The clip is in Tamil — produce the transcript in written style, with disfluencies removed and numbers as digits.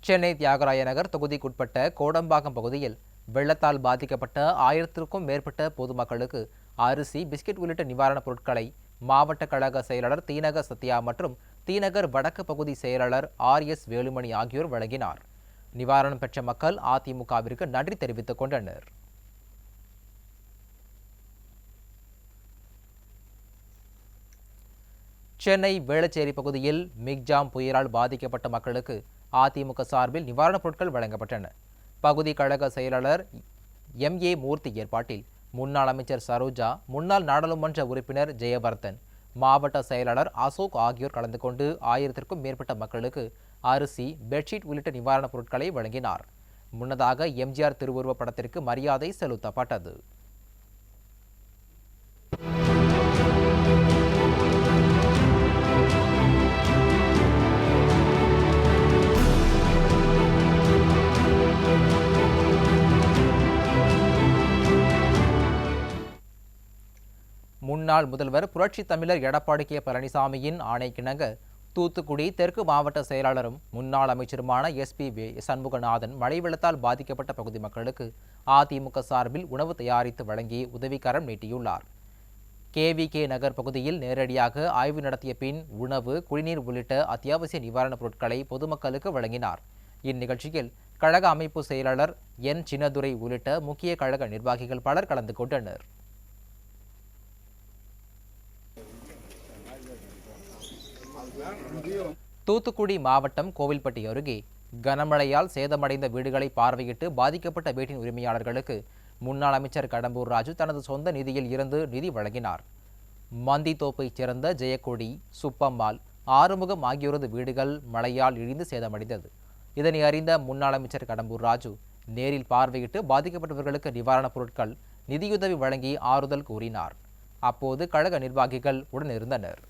சென்னை தியாகராய நகர் தொகுதிக்குட்பட்ட கோடம்பாக்கம் பகுதியில் வெள்ளத்தால் பாதிக்கப்பட்ட 1000க்கும் மேற்பட்ட பொதுமக்களுக்கு அரிசி, பிஸ்கட் உள்ளிட்ட நிவாரணப் பொருட்களை மாவட்ட கழக செயலாளர் தீநகர் சத்யா மற்றும் தீநகர் வடக்கு பகுதி செயலாளர் RS வேலுமணி ஆகியோர் வழங்கினார். நிவாரணம் பெற்ற மக்கள் அதிமுகவிற்கு நன்றி தெரிவித்துக் கொண்டனர். சென்னை வேளச்சேரி பகுதியில் மிக்ஜாம் புயலால் பாதிக்கப்பட்ட மக்களுக்கு அதிமுக சார்பில் நிவாரணப் பொருட்கள் வழங்கப்பட்டன. பகுதி கழக செயலாளர் MA மூர்த்தி ஏற்பாட்டில் முன்னாள் அமைச்சர் சரோஜா, முன்னாள் நாடாளுமன்ற உறுப்பினர் ஜெயவர்தன், மாவட்ட செயலாளர் அசோக் ஆகியோர் கலந்து கொண்டு 1000க்கும் மேற்பட்ட மக்களுக்கு அரிசி, பெட்ஷீட் உள்ளிட்ட நிவாரணப் பொருட்களை வழங்கினார். முன்னதாக எம்ஜிஆர் திருவுருவப் படத்திற்கு மரியாதை செலுத்தப்பட்டது. முன்னாள் முதல்வர் புரட்சித் தமிழர் எடப்பாடி K. பழனிசாமியின் ஆணைக்கிணங்க தூத்துக்குடி தெற்கு மாவட்ட செயலாளரும் முன்னாள் அமைச்சருமான SP சண்முகநாதன் மழை வெள்ளத்தால் பாதிக்கப்பட்ட பகுதி மக்களுக்கு அதிமுக சார்பில் உணவு தயாரித்து வழங்கி உதவிக்கரம் நீட்டியுள்ளார். KVK நகர் பகுதியில் நேரடியாக ஆய்வு நடத்திய பின் உணவு, குடிநீர் உள்ளிட்ட அத்தியாவசிய நிவாரணப் பொருட்களை பொதுமக்களுக்கு வழங்கினார். இந்நிகழ்ச்சியில் கழக அமைப்பு செயலாளர் N. சின்னதுரை உள்ளிட்ட முக்கிய கழக நிர்வாகிகள் பலர் கலந்து கொண்டனர். தூத்துக்குடி மாவட்டம் கோவில்பட்டி அருகே கனமழையால் சேதமடைந்த வீடுகளை பார்வையிட்டு பாதிக்கப்பட்ட வீட்டின் உரிமையாளர்களுக்கு முன்னாள் அமைச்சர் கடம்பூர் ராஜு தனது சொந்த நிதியில் இருந்து நிதி வழங்கினார். மந்தித்தோப்பைச் சேர்ந்த ஜெயக்கொடி, சுப்பம்மாள், ஆறுமுகம் ஆகியோரது வீடுகள் மழையால் இடிந்து சேதமடைந்தது. இதனை அறிந்த முன்னாள் அமைச்சர் கடம்பூர் ராஜு நேரில் பார்வையிட்டு பாதிக்கப்பட்டவர்களுக்கு நிவாரணப் பொருட்கள், நிதியுதவி வழங்கி ஆறுதல் கூறினார். அப்போது கழக நிர்வாகிகள் உடனிருந்தனர்.